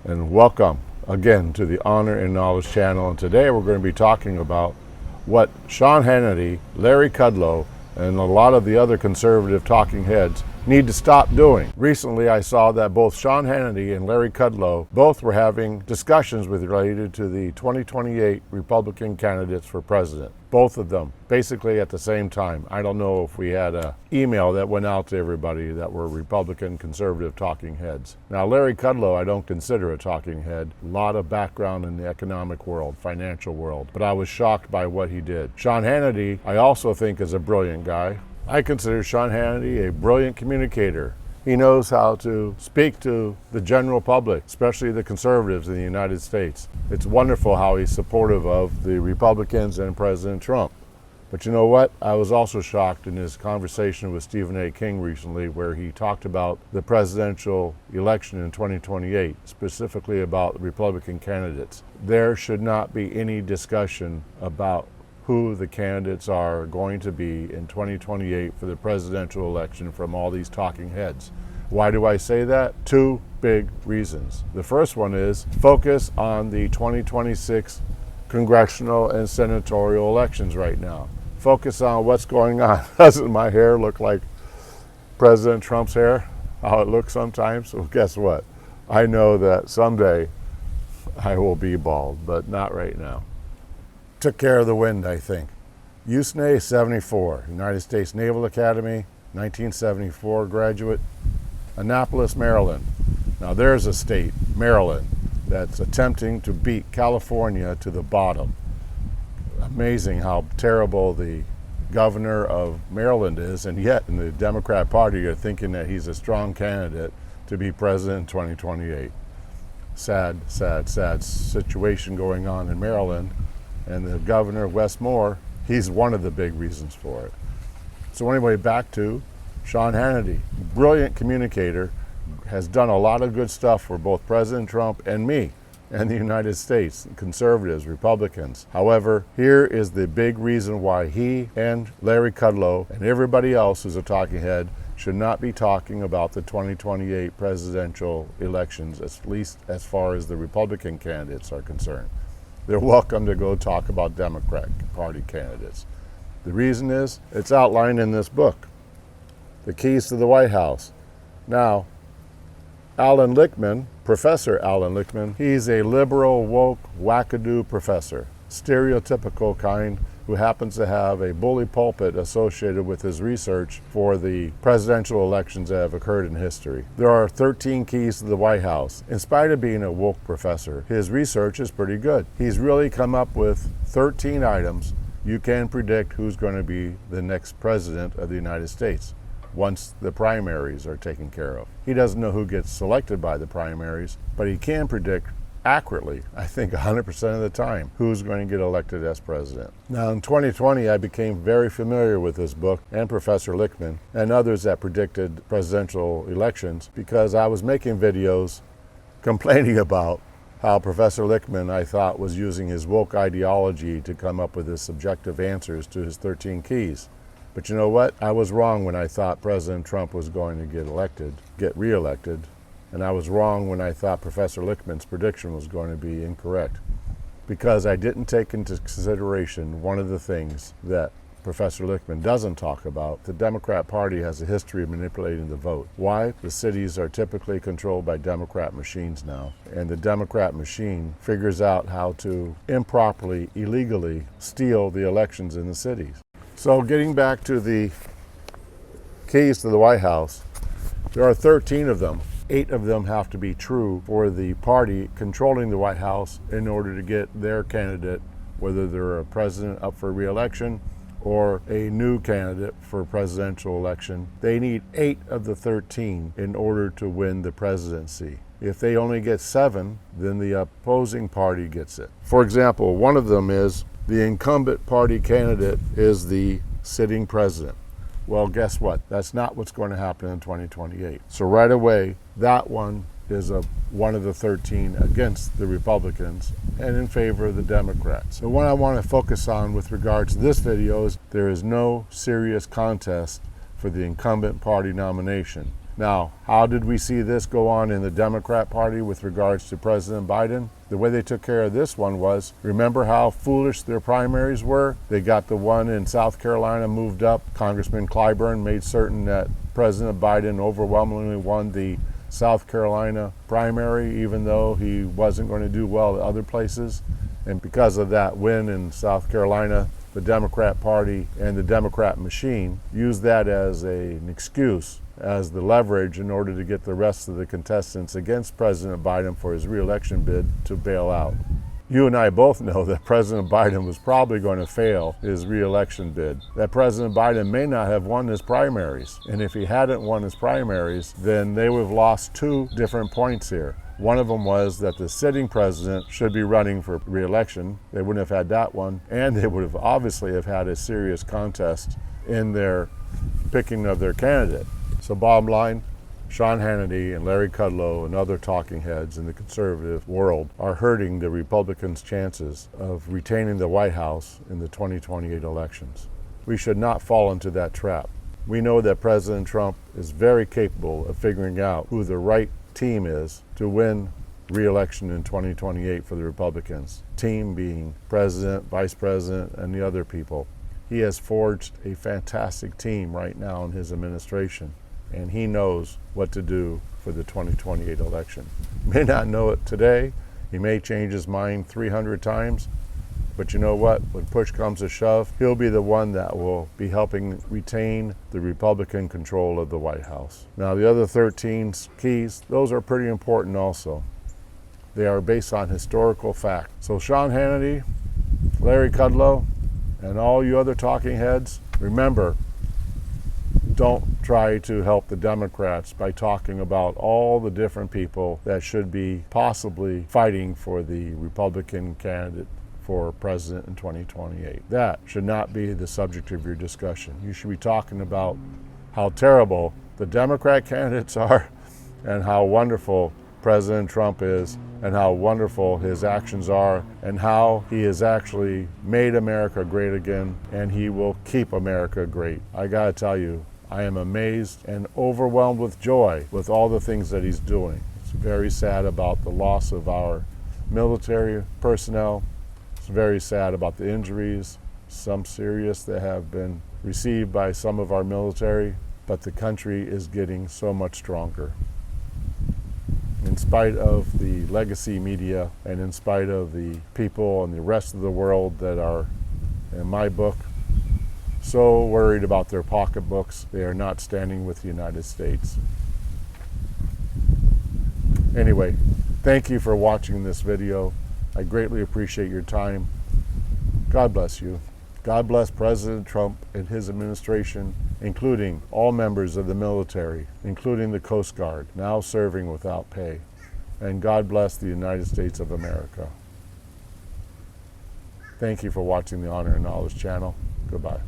and welcome again to the Honor and Knowledge channel. And today we're going to be talking about what Sean Hannity, Larry Kudlow, and a lot of the other conservative talking heads need to stop doing. Recently I saw that both Sean Hannity and Larry Kudlow both were having discussions related to the 2028 Republican candidates for president. Both of them basically at the same time. I don't know if we had an email that went out to everybody that were Republican conservative talking heads. Now Larry Kudlow I don't consider a talking head. A lot of background in the economic world, financial world, but I was shocked by what he did. Sean Hannity I also think is a brilliant guy. I consider Sean Hannity a brilliant communicator. He knows how to speak to the general public, especially the conservatives in the United States. It's wonderful how he's supportive of the Republicans and President Trump. But you know what? I was also shocked in his conversation with Stephen A. King recently where he talked about the presidential election in 2028, specifically about the Republican candidates. There should not be any discussion about who the candidates are going to be in 2028 for the presidential election from all these talking heads. Why do I say that? Two big reasons. The first one is focus on the 2026 congressional and senatorial elections right now. Focus on what's going on. Doesn't my hair look like President Trump's hair? How it looks sometimes? Well, guess what? I know that someday I will be bald, but not right now. Took care of the wind, I think. USNA 74, United States Naval Academy, 1974 graduate, Annapolis, Maryland. Now there's a state, Maryland, that's attempting to beat California to the bottom. Amazing how terrible the governor of Maryland is, and yet in the Democrat Party you're thinking that he's a strong candidate to be president in 2028. Sad, sad, sad situation going on in Maryland. And the governor, Wes Moore, he's one of the big reasons for it. So anyway, back to Sean Hannity. Brilliant communicator, has done a lot of good stuff for both President Trump and me and the United States, conservatives, Republicans. However, here is the big reason why he and Larry Kudlow and everybody else who's a talking head should not be talking about the 2028 presidential elections, at least as far as the Republican candidates are concerned. They're welcome to go talk about Democrat Party candidates. The reason is, it's outlined in this book, The Keys to the White House. Now, Alan Lichtman, Professor Alan Lichtman, he's a liberal, woke, wackadoo professor, stereotypical kind who happens to have a bully pulpit associated with his research for the presidential elections that have occurred in history. There are 13 keys to the White House. In spite of being a woke professor, his research is pretty good. He's really come up with 13 items you can predict who's going to be the next president of the United States once the primaries are taken care of. He doesn't know who gets selected by the primaries, but he can predict accurately, I think 100% of the time, who's going to get elected as president. Now in 2020, I became very familiar with this book and Professor Lichtman and others that predicted presidential elections because I was making videos complaining about how Professor Lichtman, I thought, was using his woke ideology to come up with his subjective answers to his 13 keys. But you know what? I was wrong when I thought President Trump was going to get reelected. And I was wrong when I thought Professor Lichtman's prediction was going to be incorrect because I didn't take into consideration one of the things that Professor Lichtman doesn't talk about. The Democrat Party has a history of manipulating the vote. Why? The cities are typically controlled by Democrat machines now, and the Democrat machine figures out how to improperly, illegally steal the elections in the cities. So getting back to the keys to the White House, there are 13 of them. 8 of them have to be true for the party controlling the White House in order to get their candidate, whether they're a president up for re-election or a new candidate for presidential election. They need 8 of the 13 in order to win the presidency. If they only get 7, then the opposing party gets it. For example, one of them is the incumbent party candidate is the sitting president. Well, guess what? That's not what's going to happen in 2028. So right away, that one is one of the 13 against the Republicans and in favor of the Democrats. The one I want to focus on with regards to this video is there is no serious contest for the incumbent party nomination. Now, how did we see this go on in the Democrat Party with regards to President Biden? The way they took care of this one was, remember how foolish their primaries were? They got the one in South Carolina moved up. Congressman Clyburn made certain that President Biden overwhelmingly won the South Carolina primary, even though he wasn't going to do well at other places. And because of that win in South Carolina, the Democrat Party and the Democrat machine used that as an excuse, as the leverage in order to get the rest of the contestants against President Biden for his re-election bid to bail out. You and I both know that President Biden was probably going to fail his re-election bid, that President Biden may not have won his primaries. And if he hadn't won his primaries, then they would have lost two different points here. One of them was that the sitting president should be running for re-election. They wouldn't have had that one. And they would have obviously have had a serious contest in their picking of their candidate. So bottom line, Sean Hannity and Larry Kudlow and other talking heads in the conservative world are hurting the Republicans' chances of retaining the White House in the 2028 elections. We should not fall into that trap. We know that President Trump is very capable of figuring out who the right team is to win re-election in 2028 for the Republicans. Team being president, vice president, and the other people. He has forged a fantastic team right now in his administration, and he knows what to do for the 2028 election. He may not know it today. He may change his mind 300 times, but you know what? When push comes to shove, he'll be the one that will be helping retain the Republican control of the White House. Now, the other 13 keys, those are pretty important also. They are based on historical fact. So Sean Hannity, Larry Kudlow, and all you other talking heads, remember, don't try to help the Democrats by talking about all the different people that should be possibly fighting for the Republican candidate for president in 2028. That should not be the subject of your discussion. You should be talking about how terrible the Democrat candidates are and how wonderful President Trump is and how wonderful his actions are and how he has actually made America great again, and he will keep America great. I gotta tell you, I am amazed and overwhelmed with joy with all the things that he's doing. It's very sad about the loss of our military personnel. It's very sad about the injuries, some serious that have been received by some of our military, but the country is getting so much stronger. In spite of the legacy media and in spite of the people and the rest of the world that are, in my book, so worried about their pocketbooks, they are not standing with the United States. Anyway, thank you for watching this video. I greatly appreciate your time. God bless you. God bless President Trump and his administration, including all members of the military, including the Coast Guard, now serving without pay. And God bless the United States of America. Thank you for watching the Honor and Knowledge channel. Goodbye.